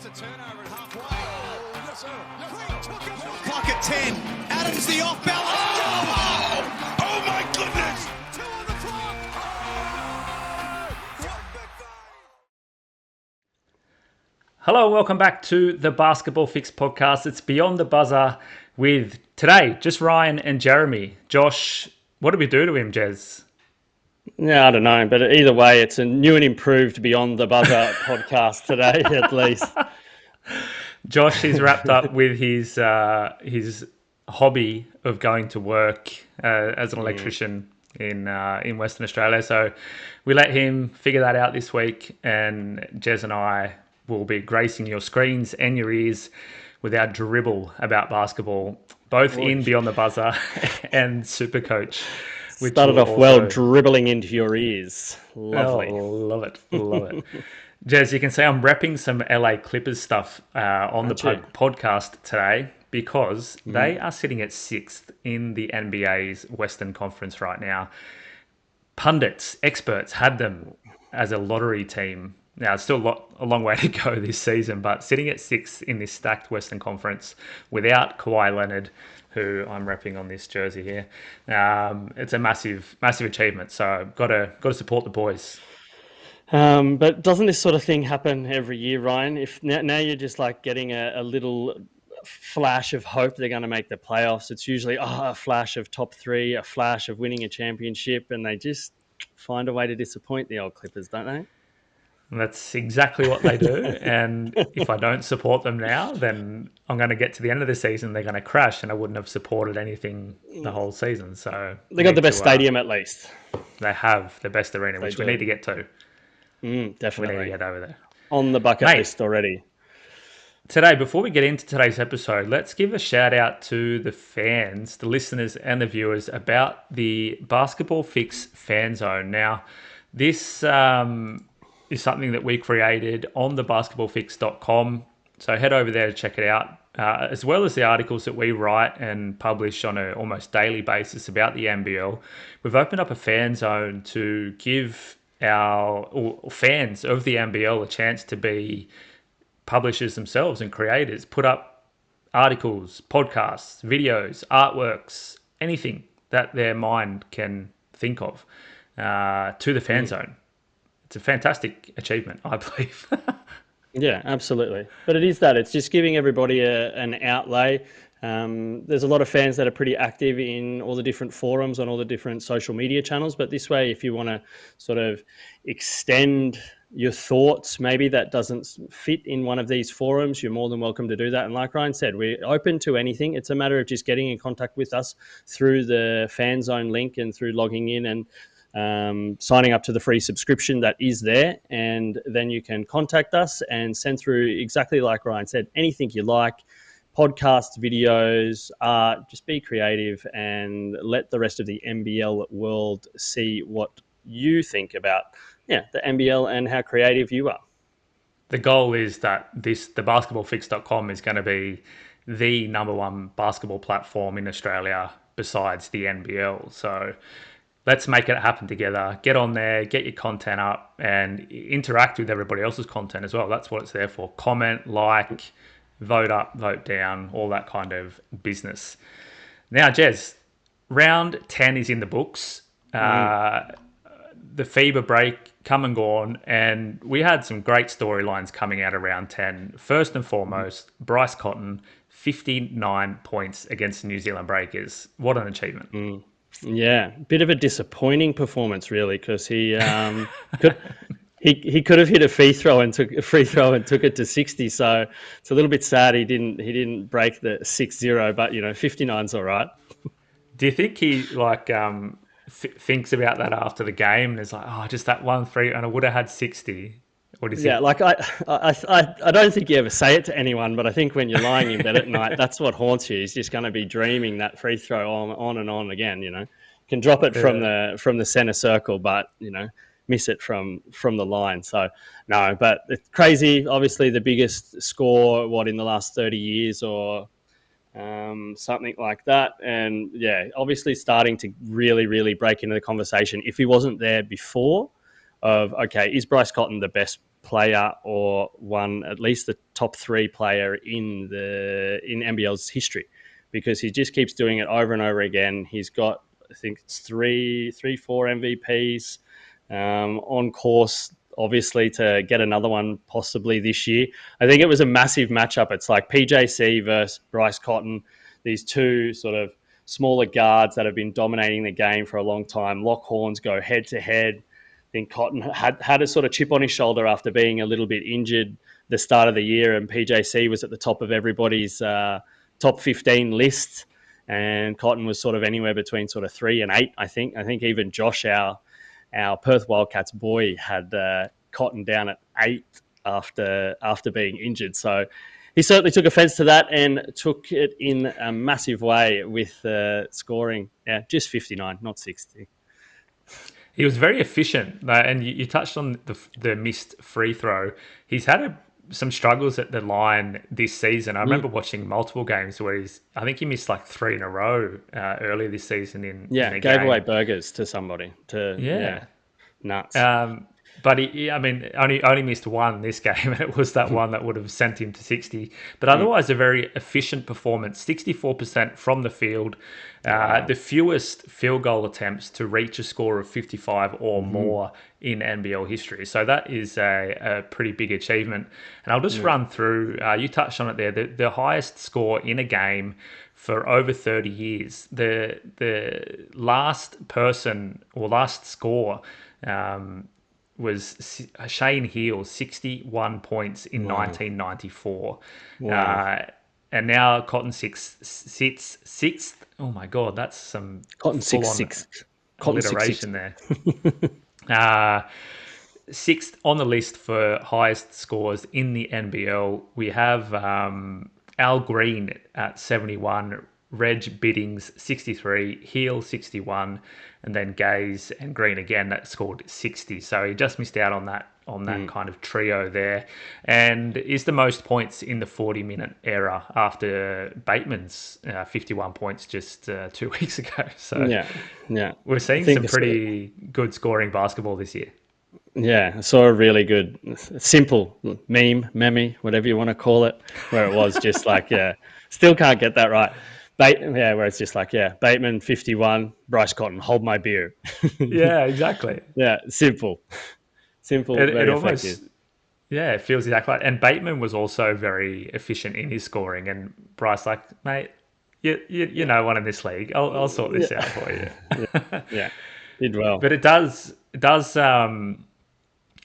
a turnover at halfway. Oh, yes, sir. Yes, sir. Clock at 10. Adams the off balance. Oh, my goodness. Two on the clock. Hello, welcome back to the Basketball Fix podcast. It's Beyond the Buzzer with today just Ryan and Jeremy. Josh, what did we do to him, Jez? Yeah, I don't know, but either way, it's a new and improved Beyond the Buzzer podcast today, at least. Josh is wrapped up with his hobby of going to work as an electrician in Western Australia. So we let him figure that out this week, and Jez and I will be gracing your screens and your ears with our dribble about basketball, both in Beyond the Buzzer and Supercoach. Started off well, dribbling into your ears. Lovely. Oh, love it. Jez, you can see I'm repping some LA Clippers stuff on the podcast today because they are sitting at 6th in the NBA's Western Conference right now. Pundits, experts had them as a lottery team. Now, it's still a long way to go this season, but sitting at 6th in this stacked Western Conference without Kawhi Leonard, who I'm repping on this jersey here, it's a massive achievement. So got to support the boys. But doesn't this sort of thing happen every year, Ryan? If now you're just like getting a little flash of hope they're going to make the playoffs, it's usually a flash of top 3, a flash of winning a championship, and they just find a way to disappoint the old Clippers, don't they? That's exactly what they do. And if I don't support them now, then I'm going to get to the end of the season, they're going to crash, and I wouldn't have supported anything the whole season. So they got the best stadium at least. They have the best arena, which we need to get to. Definitely. We need to get over there. On the bucket list already. Today, before we get into today's episode, let's give a shout out to the fans, the listeners and the viewers about the Basketball Fix fan zone. Now, this is something that we created on the basketballfix.com. So head over there to check it out, as well as the articles that we write and publish on an almost daily basis about the NBL. We've opened up a fan zone to give our fans of the NBL a chance to be publishers themselves and creators, put up articles, podcasts, videos, artworks, anything that their mind can think of to the fan zone. It's a fantastic achievement, I believe. Yeah, absolutely. But it is that. It's just giving everybody an outlay. There's a lot of fans that are pretty active in all the different forums on all the different social media channels. But this way, if you want to sort of extend your thoughts, maybe that doesn't fit in one of these forums, you're more than welcome to do that. And like Ryan said, we're open to anything. It's a matter of just getting in contact with us through the fan zone link and through logging in and signing up to the free subscription that is there, and then you can contact us and send through, exactly like Ryan said, anything you like, podcasts, videos, art. Just be creative and let the rest of the NBL world see what you think about the NBL and how creative you are. The goal is that the basketballfix.com is going to be the number one basketball platform in Australia besides the NBL. So let's make it happen together. Get on there, get your content up, and interact with everybody else's content as well. That's what it's there for. Comment, like, vote up, vote down, all that kind of business. Now, Jez, round 10 is in the books. The FIBA break come and gone, and we had some great storylines coming out of round 10. First and foremost, Bryce Cotton, 59 points against the New Zealand Breakers. What an achievement. Yeah, bit of a disappointing performance, really, because he could have hit a free throw and took it to 60. So it's a little bit sad he didn't break the 6-0, but 59's all right. Do you think he thinks about that after the game and is like, just that 1-3 and I would have had 60? What is I don't think you ever say it to anyone, but I think when you're lying in bed at night, that's what haunts you. He's just going to be dreaming that free throw on and on again. Can drop it from the center circle, but miss it from the line. So no, but it's crazy. Obviously, the biggest score in the last 30 years or something like that. And obviously starting to really, really break into the conversation. If he wasn't there before, of okay, is Bryce Cotton the best player or at least the top 3 player in NBL's history, because he just keeps doing it over and over again. He's got, I think it's 4 MVPs, on course, obviously, to get another one possibly this year. I think it was a massive matchup. It's like PJC versus Bryce Cotton, these two sort of smaller guards that have been dominating the game for a long time. Lock horns go head to head. I think Cotton had a sort of chip on his shoulder after being a little bit injured the start of the year, and PJC was at the top of everybody's top 15 list, and Cotton was sort of anywhere between sort of 3 and 8. I think even Josh, our Perth Wildcats boy, had Cotton down at 8 after being injured. So he certainly took offence to that and took it in a massive way with scoring. Yeah, just 59, not 60. He was very efficient, and you touched on the missed free throw. He's had some struggles at the line this season. I remember watching multiple games where I think he missed like 3 in a row earlier this season in a gave game. Away burgers to somebody. Nuts. But he only missed one this game, and it was that one that would have sent him to 60. But otherwise, a very efficient performance, 64% from the field, the fewest field goal attempts to reach a score of 55 or more in NBL history. So that is a pretty big achievement. And I'll just run through, you touched on it there, the highest score in a game for over 30 years. The last person or last score was Shane Heal, 61 points in 1994. Wow. And now Cotton sits sixth. Oh my God, that's some Cotton sixth. alliteration there. Sixth on the list for highest scores in the NBL. We have Al Green at 71, Reg Biddings 63, Heal 61, and then Gaze and Green again that scored 60. So he just missed out on that kind of trio there, and is the most points in the 40-minute era after Bateman's 51 points just 2 weeks ago. So yeah, we're seeing some pretty good scoring basketball this year. Yeah, I saw a really good, simple meme, whatever you want to call it, where it was just like, still can't get that right. Where it's just like, Bateman 51, Bryce Cotton, hold my beer. Yeah, exactly. Yeah, simple, very effective. It feels exactly like. And Bateman was also very efficient in his scoring, and Bryce like, mate, you know one in this league. I'll sort this out for you. Yeah, did well. But it does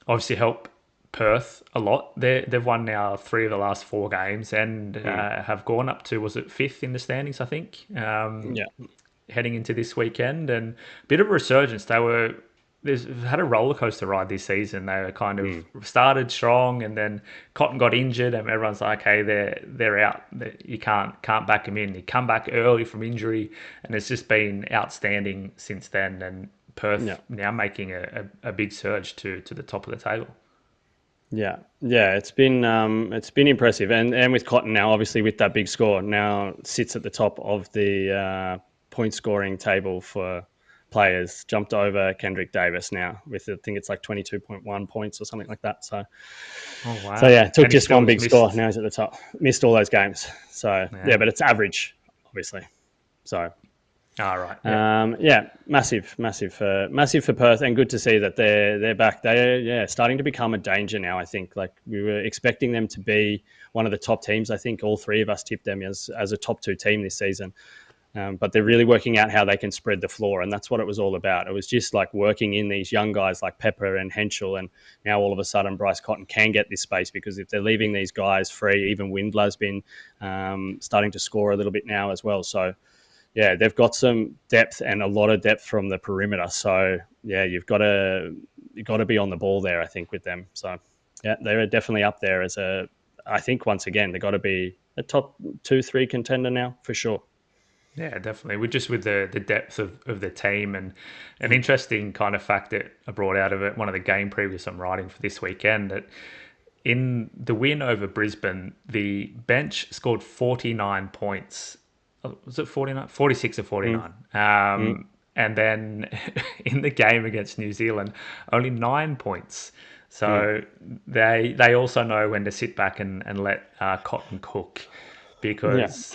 obviously help Perth a lot. They've won now 3 of the last 4 games and have gone up to, was it 5th in the standings, I think, heading into this weekend. And a bit of a resurgence. They've had a roller coaster ride this season. They were kind of started strong, and then Cotton got injured, and everyone's like, "Hey, they're out. You can't back them in." They come back early from injury, and it's just been outstanding since then. And Perth now making a big surge to the top of the table. Yeah, it's been impressive, and with Cotton now, obviously with that big score, now sits at the top of the point scoring table for players, jumped over Kendrick Davis now with, I think it's like 22.1 points or something like that. So, oh wow! So took just one big score. Now he's at the top. Missed all those games. So but it's average, obviously. So. All right. Massive for Perth, and good to see that they're back. They're starting to become a danger now. I think like we were expecting them to be one of the top teams. I think all 3 of us tipped them as a top 2 team this season. But they're really working out how they can spread the floor, and that's what it was all about. It was just like working in these young guys like Pepper and Henschel, and now all of a sudden Bryce Cotton can get this space, because if they're leaving these guys free, even Windler's been starting to score a little bit now as well. So they've got some depth, and a lot of depth from the perimeter. So you've got to be on the ball there, I think, with them. So they're definitely up there I think once again they've got to be a top 2-3 contender now for sure. Yeah, definitely. With the depth of the team, and an interesting kind of fact that I brought out of it, one of the game previews I'm writing for this weekend, that in the win over Brisbane, the bench scored 49 points. Was it 49? 46 or 49. And then in the game against New Zealand, only 9 points. So they also know when to sit back and let Cotton cook, because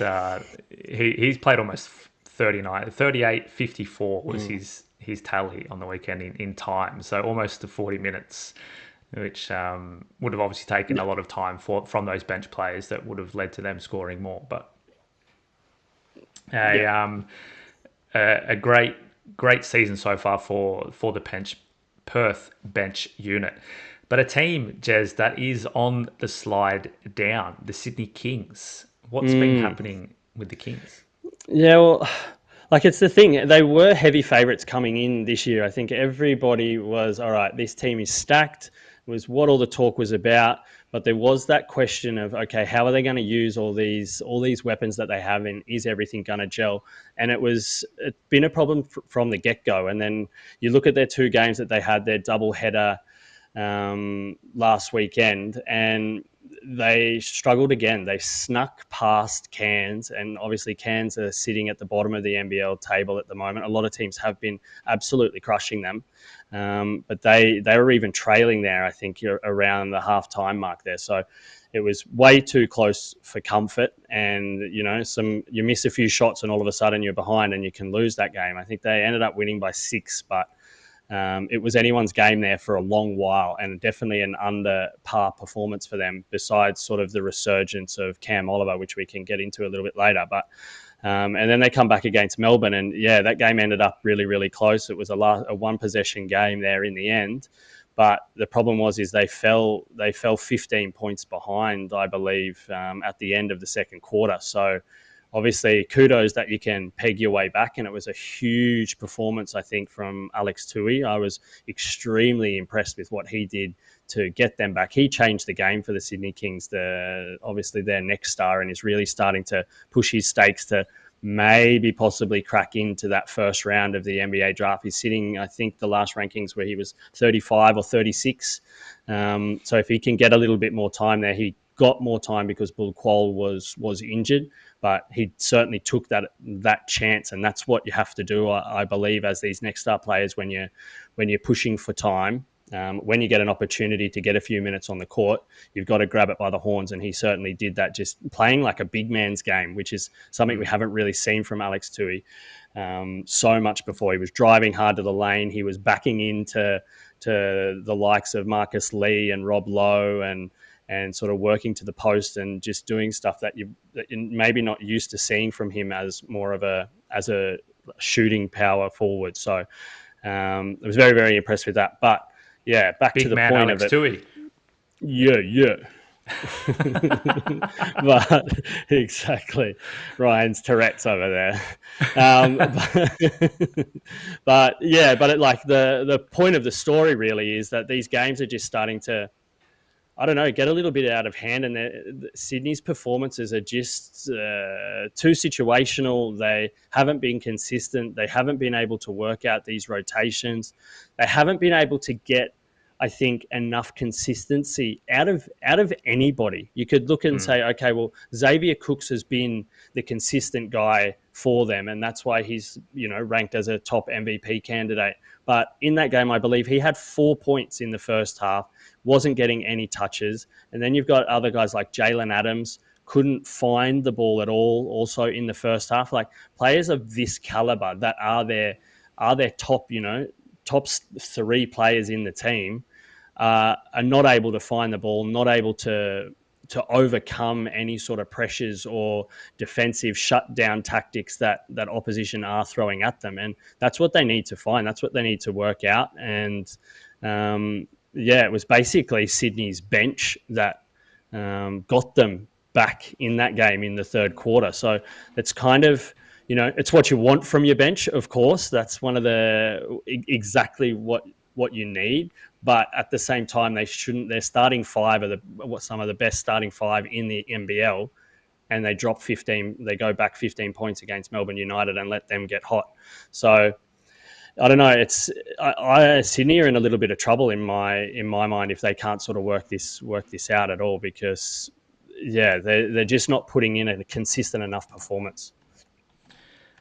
he's played almost 38, 54 was his tally on the weekend in time. So almost to 40 minutes, which would have obviously taken a lot of time from those bench players that would have led to them scoring more. But a great season so far for the Perth bench unit. But a team, Jez, that is on the slide down, the Sydney Kings. What's been happening with the Kings? Yeah, well, like it's the thing. They were heavy favourites coming in this year. I think everybody was, all right, this team is stacked, was what all the talk was about. But there was that question of, okay, how are they going to use all these weapons that they have, and is everything going to gel? And it's been a problem from the get-go. And then you look at their two games that they had, their double header last weekend, and they struggled again. They snuck past Cairns, and obviously Cairns are sitting at the bottom of the NBL table at the moment. A lot of teams have been absolutely crushing them, but they were even trailing there, I think, around the half-time mark there. So it was way too close for comfort, and you miss a few shots and all of a sudden you're behind and you can lose that game. I think they ended up winning by 6, but it was anyone's game there for a long while, and definitely an under par performance for them, besides sort of the resurgence of Cam Oliver, which we can get into a little bit later. But and then they come back against Melbourne, and that game ended up really, really close. It was a one possession game there in the end. But the problem is they fell 15 points behind, I believe, at the end of the second quarter. So obviously, kudos that you can peg your way back, and it was a huge performance, I think, from Alex Tui. I was extremely impressed with what he did to get them back. He changed the game for the Sydney Kings, obviously their next star, and is really starting to push his stakes to maybe possibly crack into that first round of the NBA draft. He's sitting, I think, the last rankings where he was 35 or 36. So if he can get a little bit more time there, he got more time because Bull Qual was injured, but he certainly took that chance, and that's what you have to do, I believe, as these next star players when you're pushing for time. When you get an opportunity to get a few minutes on the court, you've got to grab it by the horns, and he certainly did that, just playing like a big man's game, which is something we haven't really seen from Alex Tui so much before. He was driving hard to the lane. He was backing into the likes of Marcus Lee and Rob Lowe and sort of working to the post and just doing stuff that you're maybe not used to seeing from him as more of a shooting power forward. So I was very, very impressed with that. But yeah, back Big to the man point Alex of it. Tui. Yeah. But exactly, Ryan's Tourette's over there. But the point of the story really is that these games are just starting to, I don't know, get a little bit out of hand, and Sydney's performances are just too situational. They haven't been consistent. They haven't been able to work out these rotations. They haven't been able to get, I think, enough consistency out of anybody. You could look and say, okay, well, Xavier Cooks has been the consistent guy for them, and that's why he's ranked as a top MVP candidate. But in that game, I believe he had 4 points in the first half, wasn't getting any touches. And then you've got other guys like Jalen Adams, couldn't find the ball at all also in the first half. Like, players of this caliber that are their top, top 3 players in the team are not able to find the ball, not able to overcome any sort of pressures or defensive shutdown tactics that opposition are throwing at them. And that's what they need to find. That's what they need to work out. And it was basically Sydney's bench that got them back in that game in the third quarter. So it's kind of, it's what you want from your bench, of course. That's one of exactly what you need. But at the same time, they shouldn't. Their starting 5 are some of the best starting 5 in the NBL, and they drop 15. They go back 15 points against Melbourne United and let them get hot. So I don't know. Sydney are in a little bit of trouble in my mind if they can't sort of work this out at all, because they're just not putting in a consistent enough performance.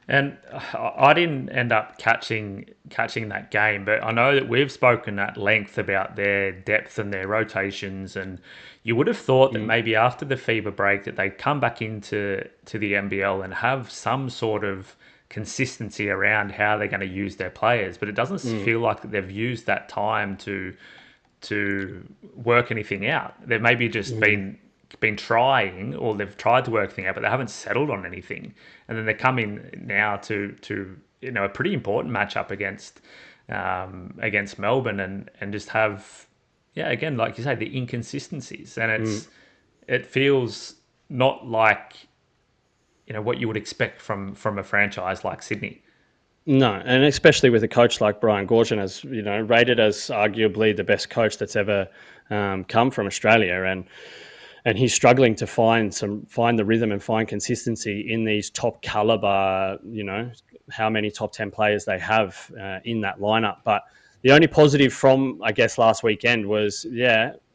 And I didn't end up catching that game, but I know that we've spoken at length about their depth and their rotations, and you would have thought that maybe after the FIBA break that they'd come back to the NBL and have some sort of consistency around how they're going to use their players, but it doesn't feel like that they've used that time to work anything out. They've maybe just been trying, or they've tried to work things out, but they haven't settled on anything. And then they come in now to a pretty important matchup against Melbourne, and just have, yeah, again, like you say, the inconsistencies, and it feels not like what you would expect from a franchise like Sydney. No, and especially with a coach like Brian Goorjian, as rated as arguably the best coach that's ever come from Australia, and he's struggling to find the rhythm and find consistency in these top caliber. How many top 10 players they have in that lineup. But the only positive from, I guess, last weekend was,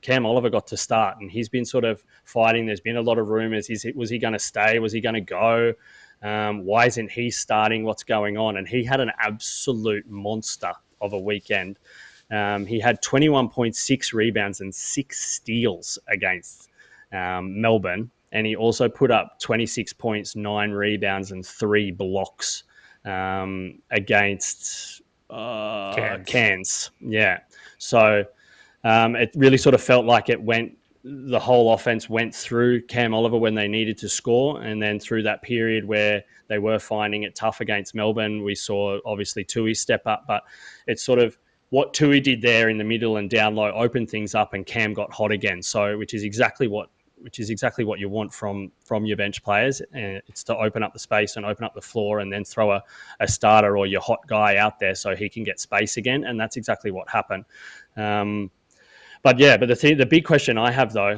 Cam Oliver got to start, and he's been sort of fighting. There's been a lot of rumors. Was he going to stay? Was he going to go? Why isn't he starting? What's going on? And he had an absolute monster of a weekend. He had 21.6 rebounds and 6 steals against Melbourne. And he also put up 26 points, 9 rebounds, and 3 blocks against Cairns. Yeah. So it really sort of felt like the whole offense went through Cam Oliver when they needed to score. And then through that period where they were finding it tough against Melbourne, we saw obviously Tui step up, but it's sort of what Tui did there in the middle and down low opened things up, and Cam got hot again. So, which is exactly what you want from your bench players. And it's to open up the space and open up the floor, and then throw a starter or your hot guy out there so he can get space again. And that's exactly what happened. But the big question I have though,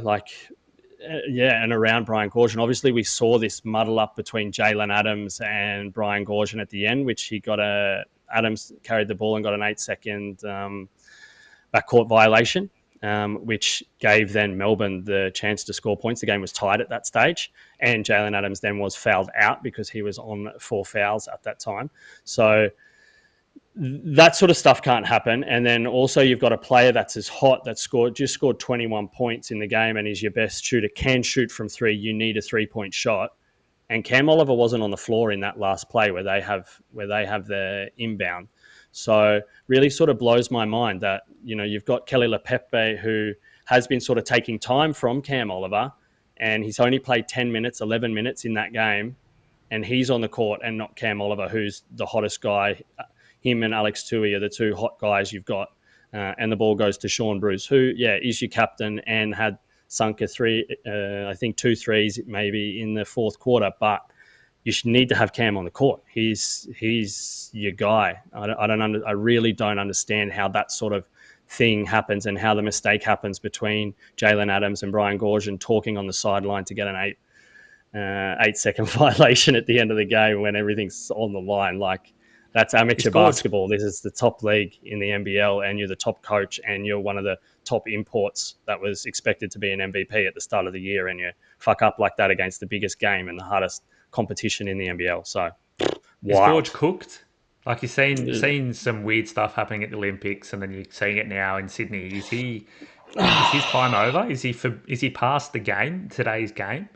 and around Brian Goorjian, obviously we saw this muddle up between Jalen Adams and Brian Goorjian at the end, which he got Adams carried the ball and got an 8-second backcourt violation, which gave then Melbourne the chance to score points. The game was tied at that stage, and Jalen Adams then was fouled out because he was on 4 fouls at that time. So that sort of stuff can't happen. And then also you've got a player that's as hot, that just scored 21 points in the game and is your best shooter, can shoot from 3. You need a 3-point shot. And Cam Oliver wasn't on the floor in that last play where they have the inbound. So really sort of blows my mind that, you've got Kelly LePepe, who has been sort of taking time from Cam Oliver, and he's only played 10 minutes, 11 minutes in that game. And he's on the court and not Cam Oliver, who's the hottest guy. Him and Alex Tui are the 2 hot guys you've got. And the ball goes to Sean Bruce, who, is your captain and had sunk a 2 threes maybe in the fourth quarter. But you should need to have Cam on the court. He's your guy. I really don't understand how that sort of thing happens and how the mistake happens between Jalen Adams and Brian Goorjian talking on the sideline to get an 8-second violation at the end of the game when everything's on the line. That's amateur basketball. This is the top league in the NBL, and you're the top coach, and you're one of the top imports that was expected to be an MVP at the start of the year, and you fuck up like that against the biggest game and the hardest competition in the NBL. So, is George cooked? Like, you're seeing some weird stuff happening at the Olympics, and then you're seeing it now in Sydney. Is his time over? Is he past the game, today's game?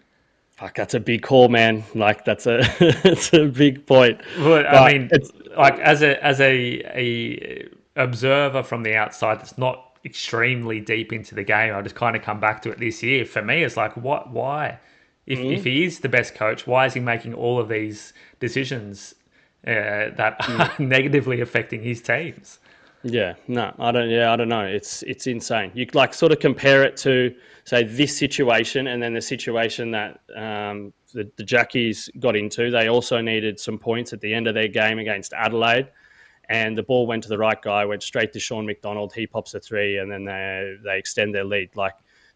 Fuck, that's a big call, man. That's it's a big point. Well, I mean, as a observer from the outside that's not extremely deep into the game, I just kind of come back to it this year. For me, it's like, why? If he is the best coach, why is he making all of these decisions that are negatively affecting his teams? Yeah, no, I don't know. It's insane. You sort of compare it to, say, this situation and then the situation that the Jackies got into. They also needed some points at the end of their game against Adelaide, and the ball went to the right guy, went straight to Sean McDonald. He pops a 3, and then they extend their lead.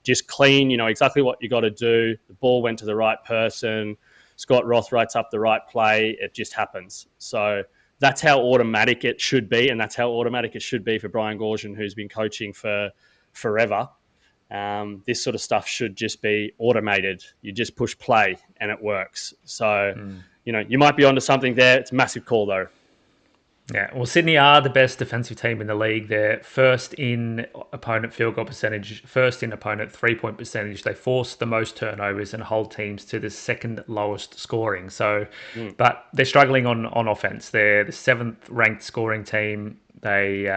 Just clean, exactly what you got to do. The ball went to the right person. Scott Roth writes up the right play. It just happens. So that's how automatic it should be, and that's how automatic it should be for Brian Goorjian, who's been coaching for forever. This sort of stuff should just be automated. You just push play, and it works. So, you might be onto something there. It's a massive call though. Yeah, well, Sydney are the best defensive team in the league. They're first in opponent field goal percentage, first in opponent 3-point percentage. They force the most turnovers and hold teams to the second lowest scoring. So, but they're struggling on offense. They're the 7th ranked scoring team. They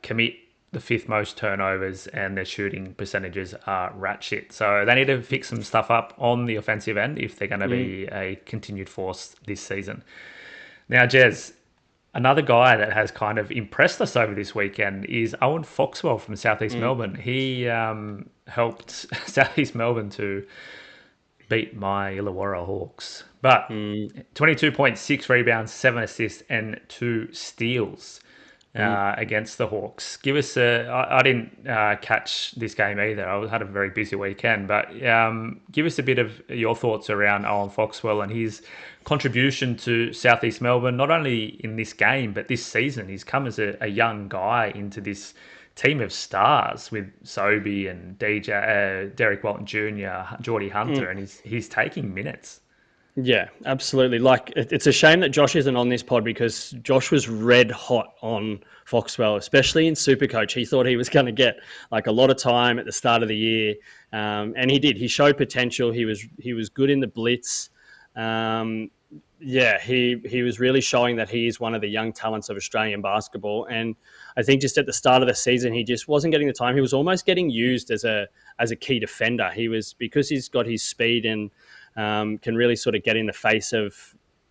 commit the 5th most turnovers, and their shooting percentages are rat shit. So they need to fix some stuff up on the offensive end if they're going to be a continued force this season. Now, Jez, another guy that has kind of impressed us over this weekend is Owen Foxwell from Southeast Melbourne. He helped Southeast Melbourne to beat my Illawarra Hawks. But 22.6 rebounds, 7 assists, and 2 steals against the Hawks. Give us I didn't catch this game either. I had a very busy weekend, but give us a bit of your thoughts around Owen Foxwell and his contribution to Southeast Melbourne, not only in this game, but this season. He's come as a young guy into this team of stars with Sobey and Derek Walton Jr., Geordie Hunter, and he's taking minutes. Yeah, absolutely. Like, it's a shame that Josh isn't on this pod because Josh was red hot on Foxwell, especially in Supercoach. He thought he was going to get like a lot of time at the start of the year, and he did. He showed potential. He was good in the blitz. He was really showing that he is one of the young talents of Australian basketball. And I think just at the start of the season, he just wasn't getting the time. He was almost getting used as a key defender. Because he's got his speed and can really sort of get in the face of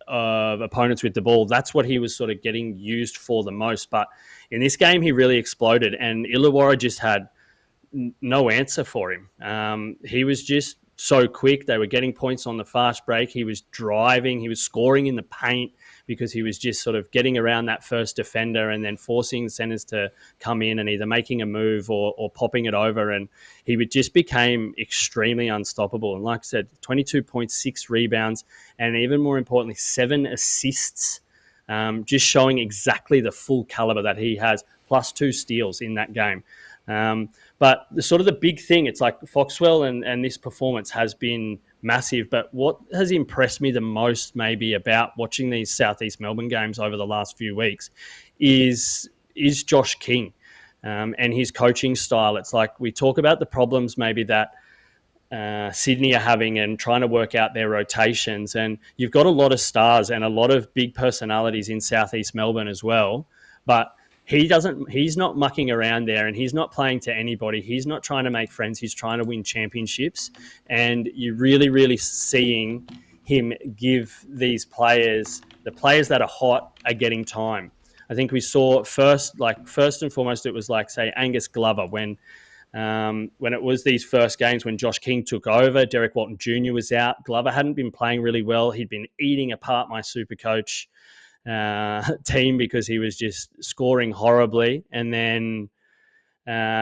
opponents with the ball. That's what he was sort of getting used for the most. But in this game, he really exploded, and Illawarra just had no answer for him. He was just so quick. They were getting points on the fast break. He was driving. He was scoring in the paint because he was just sort of getting around that first defender and then forcing centers to come in and either making a move or popping it over. And he just became extremely unstoppable. And like I said, 22.6 rebounds and even more importantly, 7 assists, just showing exactly the full caliber that he has, plus 2 steals in that game. But the big thing, it's like Foxwell and this performance has been massive. But what has impressed me the most maybe about watching these Southeast Melbourne games over the last few weeks is Josh King and his coaching style. It's like we talk about the problems maybe that Sydney are having and trying to work out their rotations. And you've got a lot of stars and a lot of big personalities in Southeast Melbourne as well. But he's not mucking around there and he's not playing to anybody. He's not trying to make friends. He's trying to win championships. And you're really, really seeing him give these players, the players that are hot are getting time. I think we saw first and foremost, it was like, say, Angus Glover when it was these first games when Josh King took over, Derek Walton Jr. was out. Glover hadn't been playing really well. He'd been eating apart my Supercoach team because he was just scoring horribly. And then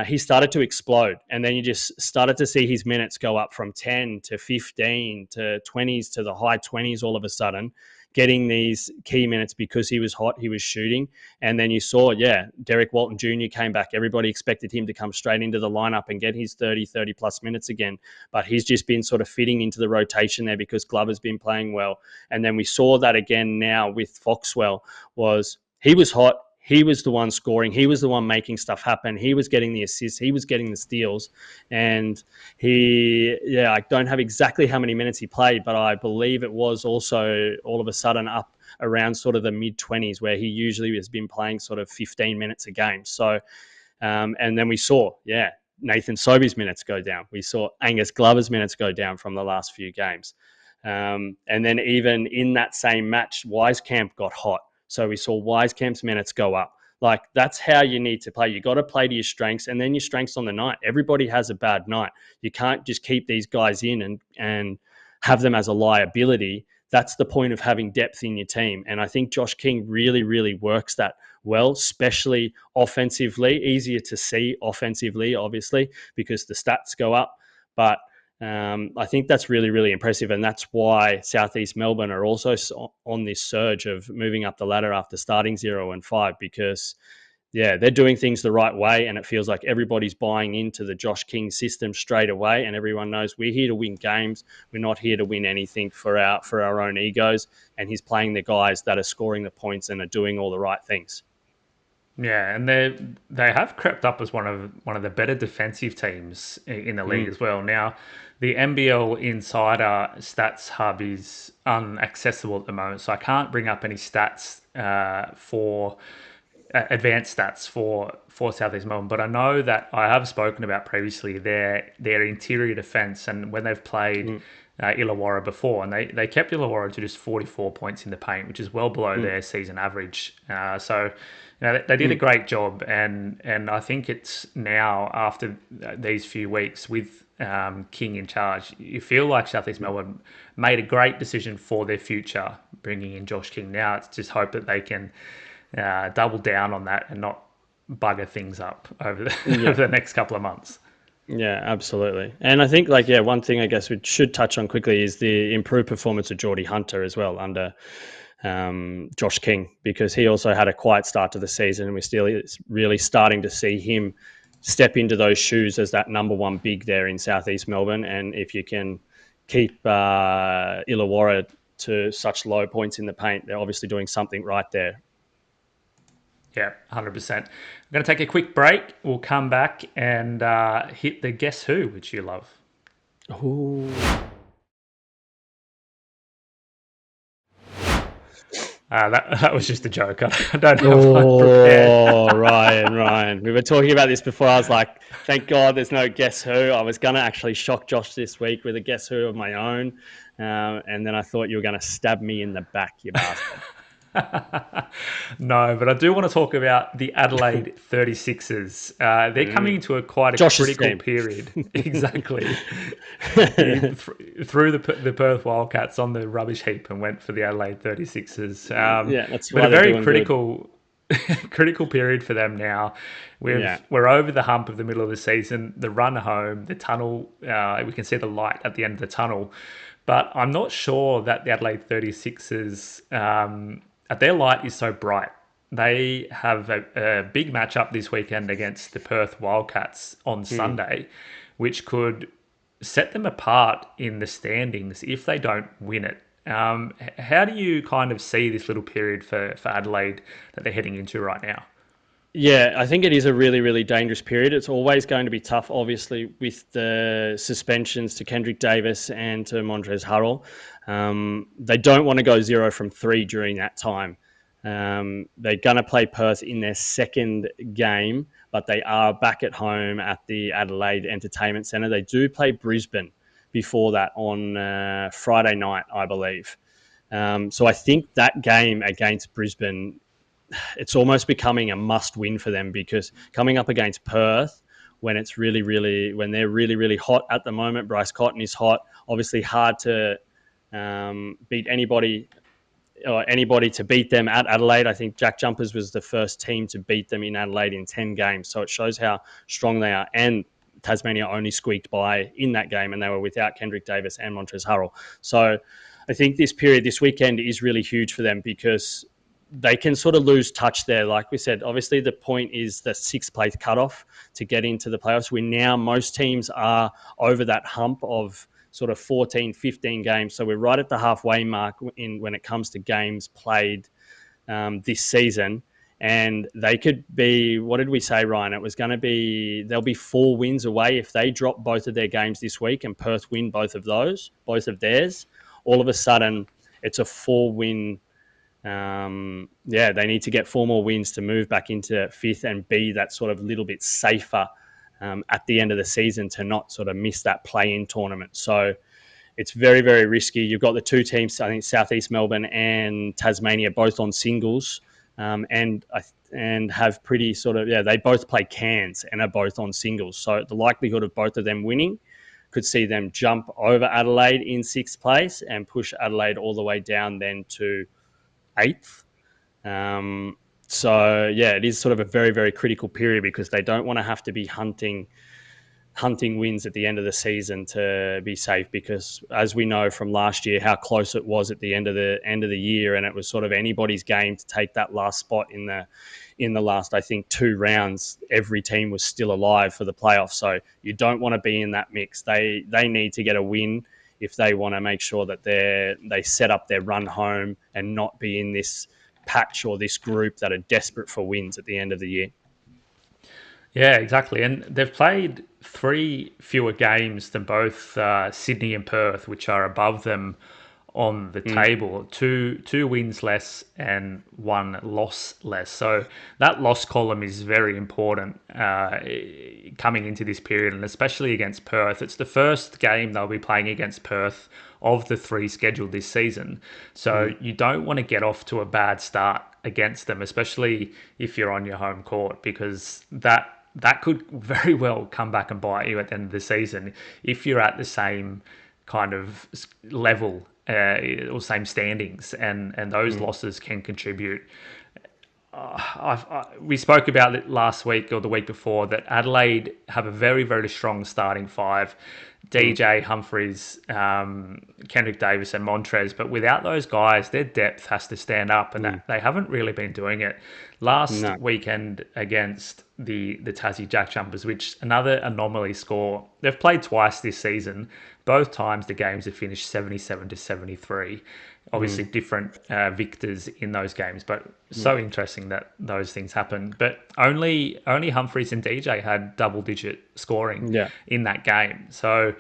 he started to explode. And then you just started to see his minutes go up from 10 to 15 to 20s to the high 20s all of a sudden, getting these key minutes because he was hot, he was shooting. And then you saw, Derek Walton Jr. came back. Everybody expected him to come straight into the lineup and get his 30 plus minutes again. But he's just been sort of fitting into the rotation there because Glover's been playing well. And then we saw that again now with Foxwell he was hot. He was the one scoring. He was the one making stuff happen. He was getting the assists. He was getting the steals. And I don't have exactly how many minutes he played, but I believe it was also all of a sudden up around sort of the mid-20s where he usually has been playing sort of 15 minutes a game. So, and then we saw, Nathan Sobey's minutes go down. We saw Angus Glover's minutes go down from the last few games. And then even in that same match, Wieskamp got hot. So we saw Wieskamp's minutes go up. Like, that's how you need to play. You got to play to your strengths and then your strengths on the night. Everybody has a bad night. You can't just keep these guys in and have them as a liability. That's the point of having depth in your team. And I think Josh King really, really works that well, especially offensively. Easier to see offensively, obviously, because the stats go up. But I think that's really, really impressive. And that's why Southeast Melbourne are also on this surge of moving up the ladder after starting 0-5, because they're doing things the right way, and it feels like everybody's buying into the Josh King system straight away, and everyone knows we're here to win games. We're not here to win anything for our own egos, and he's playing the guys that are scoring the points and are doing all the right things. Yeah, and they have crept up as one of the better defensive teams in the league as well. Now, the NBL Insider Stats Hub is unaccessible at the moment, so I can't bring up any stats for advanced stats for Southeast Melbourne. But I know that I have spoken about previously their interior defence, and when they've played Illawarra before, and they kept Illawarra to just 44 points in the paint, which is well below their season average. So they did a great job, and I think it's now, after these few weeks with King in charge, you feel like Southeast Melbourne made a great decision for their future, bringing in Josh King. Now it's just hope that they can double down on that and not bugger things up over over the next couple of months. Yeah, absolutely. And I think, one thing I guess we should touch on quickly is the improved performance of Geordie Hunter as well under Josh King, because he also had a quiet start to the season, and we're still really starting to see him step into those shoes as that number one big there in Southeast Melbourne. And if you can keep Illawarra to such low points in the paint, they're obviously doing something right there. Yeah, 100%. I'm going to take a quick break. We'll come back and hit the Guess Who, which you love. Ooh. That was just a joke. I don't have one prepared. Oh, Ryan. We were talking about this before. I was like, thank God there's no Guess Who. I was going to actually shock Josh this week with a Guess Who of my own. And then I thought you were going to stab me in the back, you bastard. No, but I do want to talk about the Adelaide 36ers. They're coming into quite a Josh's critical team. period. Exactly. He threw the Perth Wildcats on the rubbish heap and went for the Adelaide 36ers. That's but why a they're very doing critical critical period for them now. We're over the hump of the middle of the season, the run home, the tunnel. We can see the light at the end of the tunnel. But I'm not sure that the Adelaide 36ers... their light is so bright. They have a big matchup this weekend against the Perth Wildcats on Sunday, which could set them apart in the standings if they don't win it. How do you kind of see this little period for Adelaide that they're heading into right now? Yeah, I think it is a really, really dangerous period. It's always going to be tough, obviously, with the suspensions to Kendrick Davis and to Montrezl Harrell. They don't want to go 0 from 3 during that time. They're going to play Perth in their second game, but they are back at home at the Adelaide Entertainment Centre. They do play Brisbane before that on Friday night, I believe. So I think that game against Brisbane, it's almost becoming a must win for them, because coming up against Perth when it's when they're really, really hot at the moment, Bryce Cotton is hot, obviously hard to beat anybody to beat them at Adelaide. I think Jack Jumpers was the first team to beat them in Adelaide in 10 games. So it shows how strong they are. And Tasmania only squeaked by in that game, and they were without Kendrick Davis and Montrezl Harrell. So I think this weekend is really huge for them, because they can sort of lose touch there. Like we said, obviously the point is the 6th place cutoff to get into the playoffs. Most teams are over that hump of sort of 14, 15 games. So we're right at the halfway mark when it comes to games played this season. And they could be, what did we say, Ryan? It was going to be, they'll be 4 wins away if they drop both of their games this week and Perth win both of theirs. All of a sudden, it's a 4-win. They need to get 4 more wins to move back into 5th and be that sort of little bit safer at the end of the season, to not sort of miss that play-in tournament. So it's very, very risky. You've got the 2 teams, I think Southeast Melbourne and Tasmania, both on singles, and have pretty sort of, they both play Cairns and are both on singles. So the likelihood of both of them winning could see them jump over Adelaide in 6th place and push Adelaide all the way down then to 8th. It is sort of a very, very critical period, because they don't want to have to be hunting hunting wins at the end of the season to be safe, because as we know from last year how close it was at the end of the year, and it was sort of anybody's game to take that last spot in the last, I think, 2 rounds. Every team was still alive for the playoffs, so you don't want to be in that mix. They need to get a win if they want to make sure that they set up their run home and not be in this patch or this group that are desperate for wins at the end of the year. Yeah, exactly. And they've played 3 fewer games than both Sydney and Perth, which are above them on the table. Two wins less and 1 loss less. So that loss column is very important coming into this period, and especially against Perth. It's the first game they'll be playing against Perth of the 3 scheduled this season. So you don't want to get off to a bad start against them, especially if you're on your home court, because that could very well come back and bite you at the end of the season if you're at the same kind of level or same standings, and those losses can contribute. We spoke about it last week or the week before that Adelaide have a very, very strong starting 5. DJ, Humphreys, Kendrick Davis and Montrez. But without those guys, their depth has to stand up, and they haven't really been doing it. Last weekend against the Tassie Jack Jumpers, which another anomaly score. They've played twice this season. Both times the games have finished 77-73. Obviously different victors in those games, but so interesting that those things happen. But only Humphreys and DJ had double-digit scoring in that game. So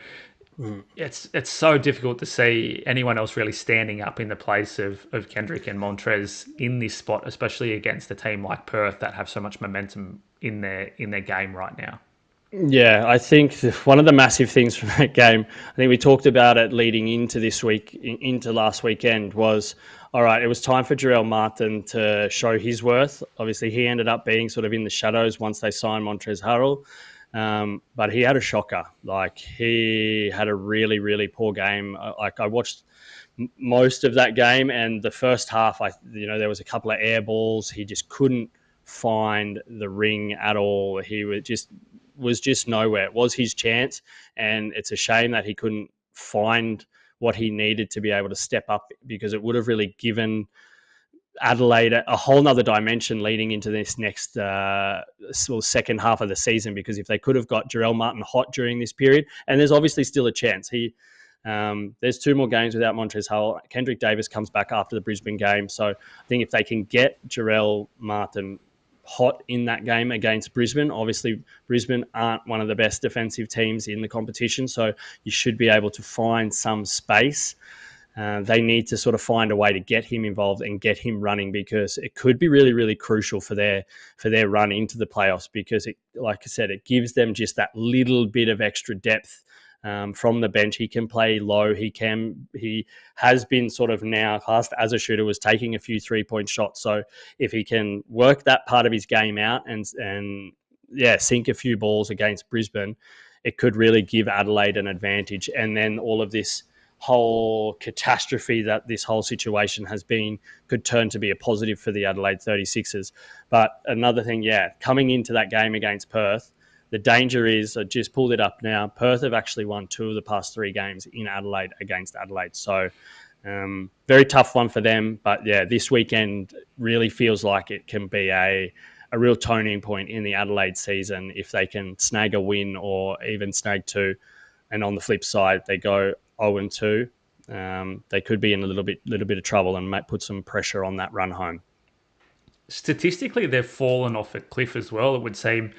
it's so difficult to see anyone else really standing up in the place of Kendrick and Montrez in this spot, especially against a team like Perth that have so much momentum in their game right now. Yeah, I think one of the massive things from that game, I think we talked about it leading into this week, into last weekend, was, all right, it was time for Jarrell Martin to show his worth. Obviously, he ended up being sort of in the shadows once they signed Montrezl Harrell, but he had a shocker. Like, he had a really, really poor game. I watched most of that game, and the first half, there was a couple of air balls. He just couldn't find the ring at all. He was just nowhere. It was his chance, and it's a shame that he couldn't find what he needed to be able to step up, because it would have really given Adelaide a whole nother dimension leading into this next second half of the season, because if they could have got Jarrell Martin hot during this period, and there's obviously still a chance. There's 2 more games without Montrezl Harrell. Kendrick Davis comes back after the Brisbane game. So I think if they can get Jarrell Martin hot in that game against Brisbane. Obviously, Brisbane aren't one of the best defensive teams in the competition, so you should be able to find some space. They need to sort of find a way to get him involved and get him running, because it could be really, really crucial for their run into the playoffs, because, like I said, it gives them just that little bit of extra depth. From the bench, he can play low. He has been sort of now classed as a shooter, was taking a few 3-point shots. So if he can work that part of his game out and sink a few balls against Brisbane, it could really give Adelaide an advantage. And then all of this whole catastrophe that this whole situation has been could turn to be a positive for the Adelaide 36ers. But another thing, coming into that game against Perth, the danger is, I just pulled it up now, Perth have actually won 2 of the past 3 games in Adelaide against Adelaide. So very tough one for them. But this weekend really feels like it can be a real turning point in the Adelaide season if they can snag a win or even snag 2. And on the flip side, they go 0-2. They could be in a little bit of trouble and might put some pressure on that run home. Statistically, they've fallen off a cliff as well, it would seem.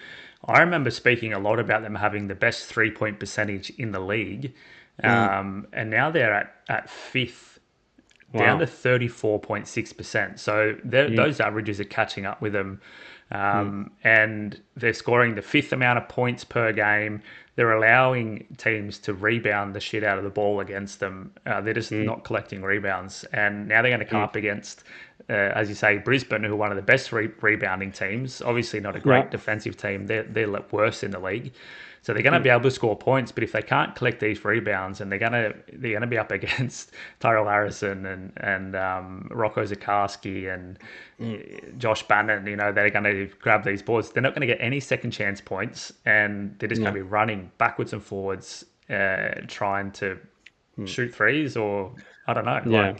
I remember speaking a lot about them having the best 3-point percentage in the league. And now they're at 5th, down to 34.6%. So those averages are catching up with them. And they're scoring the 5th amount of points per game. They're allowing teams to rebound the shit out of the ball against them. They're just not collecting rebounds. And now they're going to come up against as you say, Brisbane, who are one of the best rebounding teams, obviously not a great defensive team. They're worst in the league. So they're going to be able to score points, but if they can't collect these rebounds, and they're going to be up against Tyrell Harrison and Rocco Zikarsky and Josh Bannon, they're going to grab these boards. They're not going to get any second chance points, and they're just going to be running backwards and forwards, trying to shoot threes, or I don't know,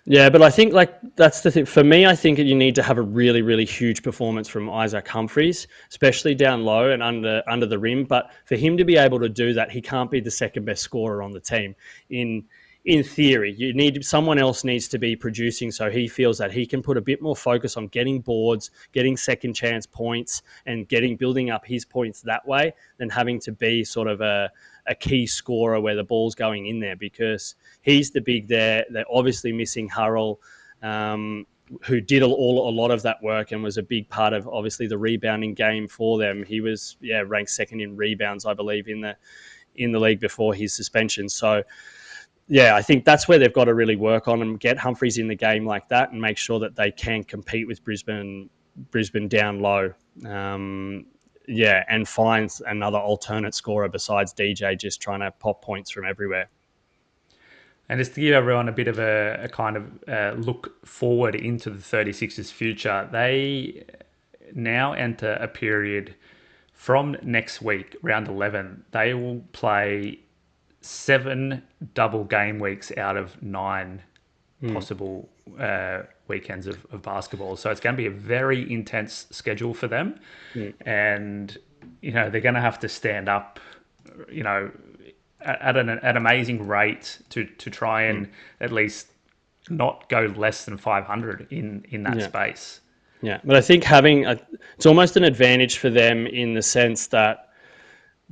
Yeah, but I think that's the thing. For me, I think you need to have a really, really huge performance from Isaac Humphries, especially down low and under the rim. But for him to be able to do that, he can't be the second best scorer on the team. In theory, someone else needs to be producing, so he feels that he can put a bit more focus on getting boards, getting second chance points, and building up his points that way, than having to be sort of a key scorer where the ball's going in there, because he's the big there. They're obviously missing Hurrell, who did a lot of that work and was a big part of obviously the rebounding game for them. He was ranked second in rebounds, I believe, in the league before his suspension. So I think that's where they've got to really work on and get Humphries in the game like that and make sure that they can compete with Brisbane down low. And find another alternate scorer besides DJ just trying to pop points from everywhere. And just to give everyone a bit of a kind of look forward into the 36ers' future, they now enter a period from next week, round 11. They will play 7 double game weeks out of 9 possible weekends of basketball. So it's going to be a very intense schedule for them. And, they're going to have to stand up, at an amazing rate to try and at least not go less than 500 in that space. Yeah, but I think it's almost an advantage for them in the sense that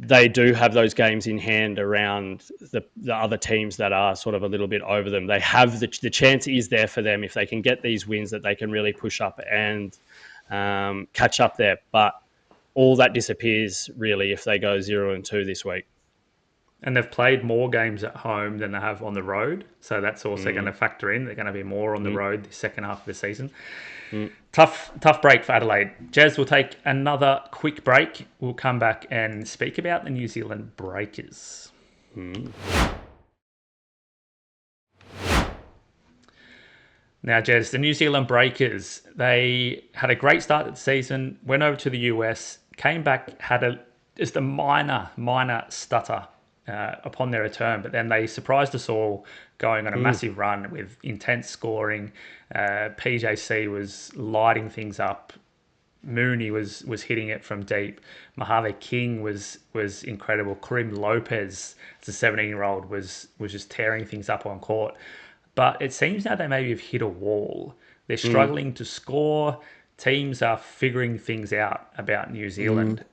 they do have those games in hand around the other teams that are sort of a little bit over them. They have the chance is there for them if they can get these wins that they can really push up and catch up there. But all that disappears really if they go 0-2 this week. And they've played more games at home than they have on the road. So that's also going to factor in. They're going to be more on the road the second half of the season. Tough break for Adelaide. Jez, we'll take another quick break. We'll come back and speak about the New Zealand Breakers. Now, Jez, the New Zealand Breakers, they had a great start to the season, went over to the US, came back, had just a minor stutter upon their return, but then they surprised us all going on a massive run with intense scoring. PJC was lighting things up. Mooney was hitting it from deep. Mojave King was incredible. Karim Lopez, as a 17-year-old, was just tearing things up on court. But it seems now they maybe have hit a wall. They're struggling to score. Teams are figuring things out about New Zealand.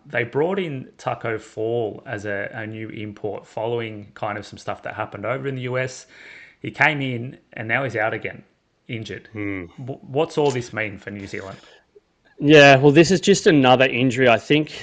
They brought in Taco Fall as a new import following kind of some stuff that happened over in the US. He came in and now he's out again, injured. What's all this mean for New Zealand? Yeah, well, this is just another injury. I think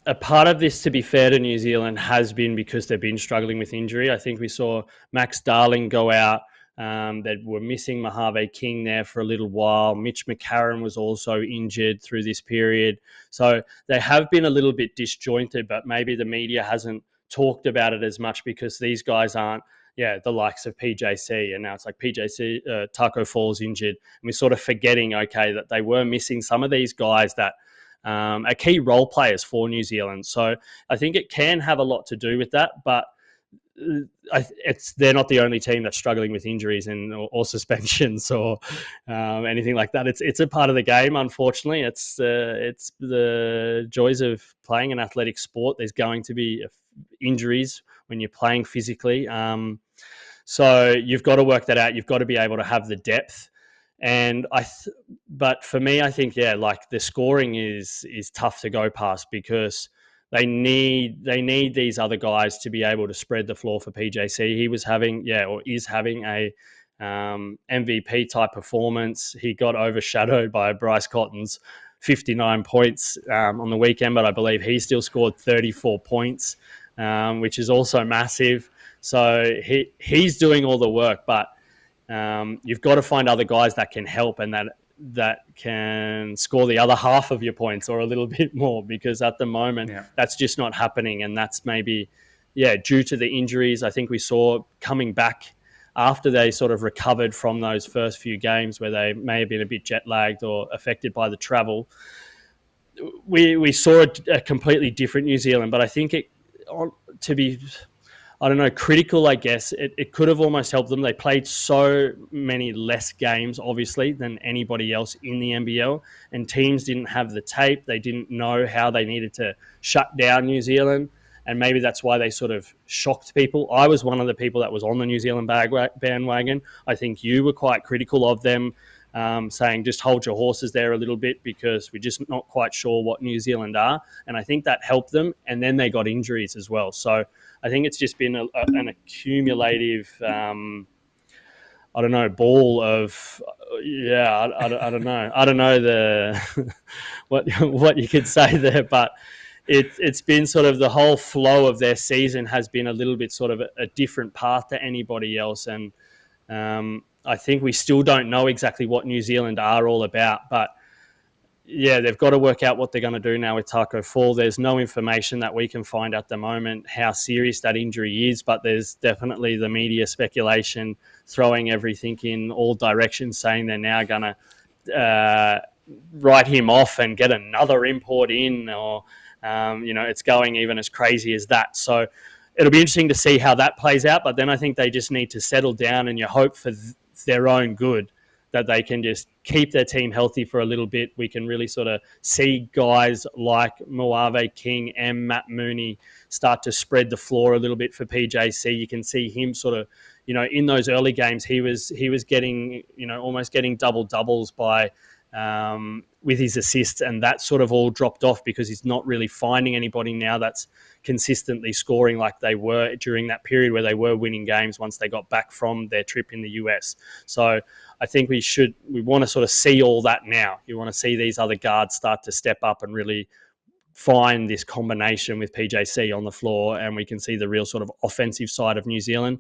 a part of this, to be fair to New Zealand, has been because they've been struggling with injury. I think we saw Max Darling go out. They were missing Mojave King there for a little while. Mitch McCarron was also injured through this period. So they have been a little bit disjointed, but maybe the media hasn't talked about it as much because these guys aren't, the likes of PJC. And now it's like PJC, Taco Fall's injured. And we're sort of forgetting, that they were missing some of these guys that are key role players for New Zealand. So I think it can have a lot to do with that, but they're not the only team that's struggling with injuries or suspensions or anything like that. It's a part of the game, unfortunately. It's the joys of playing an athletic sport. There's going to be injuries when you're playing physically. So you've got to work that out. You've got to be able to have the depth. And but for me, I think the scoring is tough to go past because they need these other guys to be able to spread the floor for PJC. He was having, is having a MVP type performance. He got overshadowed by Bryce Cotton's 59 points on the weekend, but I believe he still scored 34 points, which is also massive. So he's doing all the work, but you've got to find other guys that can help and that can score the other half of your points or a little bit more, because at the moment that's just not happening. And that's maybe, due to the injuries I think we saw coming back after they sort of recovered from those first few games where they may have been a bit jet lagged or affected by the travel. We saw a completely different New Zealand, but I think to be, I don't know, critical, I guess, it could have almost helped them. They played so many less games, obviously, than anybody else in the NBL, and teams didn't have the tape. They didn't know how they needed to shut down New Zealand, and maybe that's why they sort of shocked people. I was one of the people that was on the New Zealand bandwagon. I think you were quite critical of them, saying just hold your horses there a little bit because we're just not quite sure what New Zealand are. And I think that helped them, and then they got injuries as well. So I think it's just been an accumulative, I don't know, ball of, I don't know. I don't know what you could say there, but it's been sort of the whole flow of their season has been a little bit sort of a different path to anybody else. And I think we still don't know exactly what New Zealand are all about, but they've got to work out what they're going to do now with Taco Fall. There's no information that we can find at the moment how serious that injury is, but there's definitely the media speculation throwing everything in all directions, saying they're now going to write him off and get another import in, or it's going even as crazy as that. So it'll be interesting to see how that plays out, but then I think they just need to settle down, and you hope for their own good that they can just keep their team healthy for a little bit. We can really sort of see guys like Moave King and Matt Mooney start to spread the floor a little bit for PJC. You can see him sort of, in those early games, he was getting, almost getting double doubles by with his assists, and that sort of all dropped off because he's not really finding anybody now that's consistently scoring like they were during that period where they were winning games once they got back from their trip in the US. So I think we want to sort of see all that now. You want to see these other guards start to step up and really find this combination with PJC on the floor, and we can see the real sort of offensive side of New Zealand.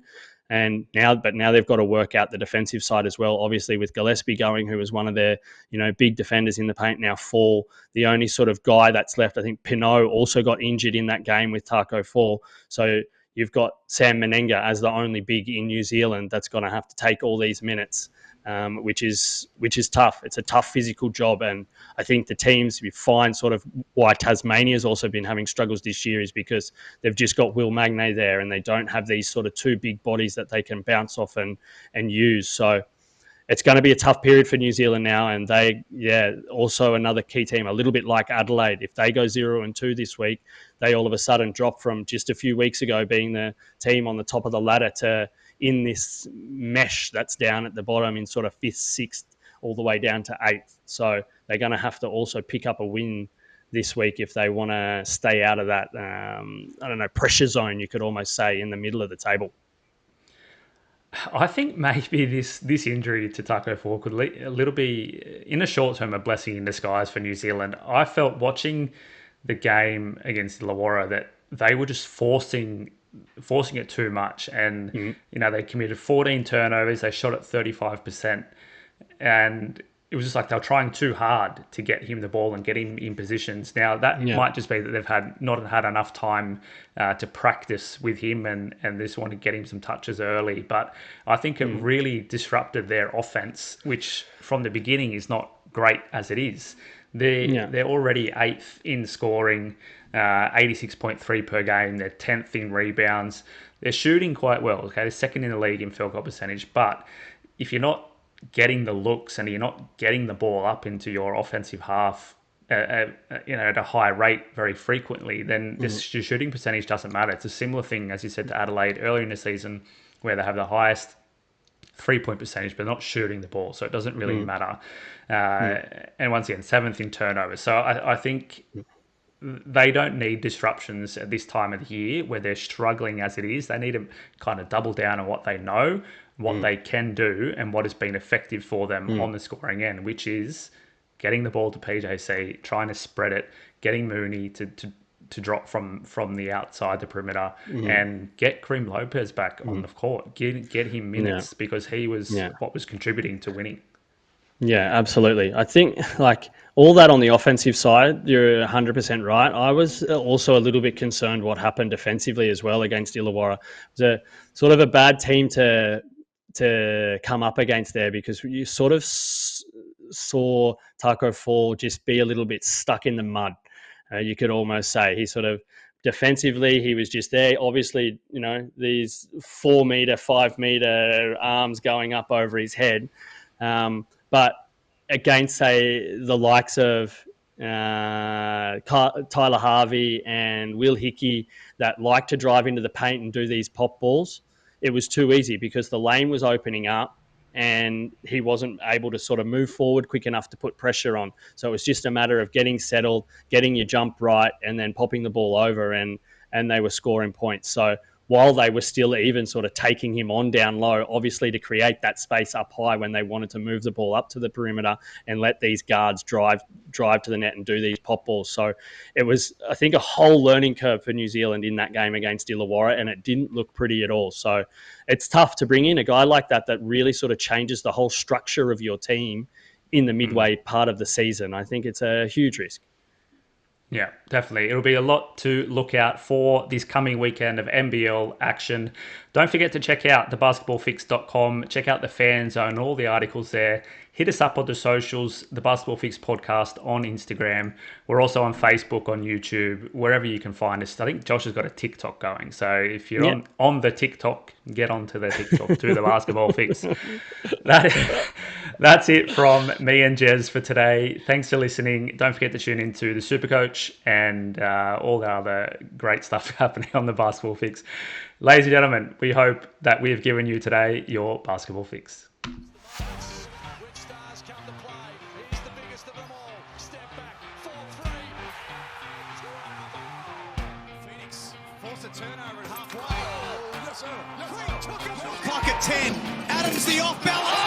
And now they've got to work out the defensive side as well. Obviously, with Gillespie going, who was one of their big defenders in the paint, now Fall, the only sort of guy that's left. I think Pinot also got injured in that game with Taco Fall. So you've got Sam Menenga as the only big in New Zealand that's going to have to take all these minutes, which is tough. It's a tough physical job, and I think the teams you find sort of why Tasmania's also been having struggles this year is because they've just got Will Magnay there, and they don't have these sort of two big bodies that they can bounce off and use. So it's going to be a tough period for New Zealand now, and they also another key team, a little bit like Adelaide. If they go 0-2 this week, they all of a sudden drop from just a few weeks ago being the team on the top of the ladder to in this mesh that's down at the bottom in sort of 5th, 6th, all the way down to 8th. So they're going to have to also pick up a win this week if they want to stay out of that, pressure zone, you could almost say, in the middle of the table. I think maybe this injury to Taco Fall could a little be, in the short term, a blessing in disguise for New Zealand. I felt watching the game against Illawarra that they were just forcing it too much, and they committed 14 turnovers. They shot at 35%, and it was just like they were trying too hard to get him the ball and get him in positions. Now that might just be that they've not had enough time to practice with him, and they just want to get him some touches early. But I think it really disrupted their offense, which from the beginning is not great as it is. They're already 8th in scoring, 86.3 per game. They're 10th in rebounds. They're shooting quite well. Okay, they're 2nd in the league in field goal percentage. But if you're not getting the looks and you're not getting the ball up into your offensive half, at a high rate very frequently, then your shooting percentage doesn't matter. It's a similar thing, as you said, to Adelaide earlier in the season, where they have the highest 3-point percentage, but not shooting the ball, so it doesn't really matter. And once again, 7th in turnovers. So I think they don't need disruptions at this time of the year where they're struggling as it is. They need to kind of double down on what they know, what they can do, and what has been effective for them on the scoring end, which is getting the ball to PJC, trying to spread it, getting Mooney to to drop from the outside the perimeter and get Kareem Lopez back on the court, get him minutes because he was what was contributing to winning. Yeah, absolutely. I think like all that on the offensive side, you're 100% right. I was also a little bit concerned what happened defensively as well against Illawarra. It was a sort of a bad team to come up against there because you sort of saw Taco Fall just be a little bit stuck in the mud. You could almost say he sort of defensively, he was just there. Obviously, these 4 meter, 5 meter arms going up over his head. But against, say, the likes of Tyler Harvey and Will Hickey that like to drive into the paint and do these pop balls, it was too easy because the lane was opening up and he wasn't able to sort of move forward quick enough to put pressure on. So it was just a matter of getting settled, getting your jump right, and then popping the ball over, and they were scoring points. So while they were still even sort of taking him on down low, obviously to create that space up high when they wanted to move the ball up to the perimeter and let these guards drive to the net and do these pop balls. So it was, I think, a whole learning curve for New Zealand in that game against Illawarra, and it didn't look pretty at all. So it's tough to bring in a guy like that really sort of changes the whole structure of your team in the midway part of the season. I think it's a huge risk. Yeah, definitely. It'll be a lot to look out for this coming weekend of NBL action. Don't forget to check out thebasketballfix.com. Check out the Fan Zone, all the articles there. Hit us up on the socials, the Basketball Fix Podcast on Instagram. We're also on Facebook, on YouTube, wherever you can find us. I think Josh has got a TikTok going. So if you're on the TikTok, get onto the TikTok to the Basketball Fix. That's it from me and Jez for today. Thanks for listening. Don't forget to tune into the Supercoach and all the other great stuff happening on the Basketball Fix. Ladies and gentlemen, we hope that we have given you today your Basketball Fix. Clock at 10. Adams the off balance.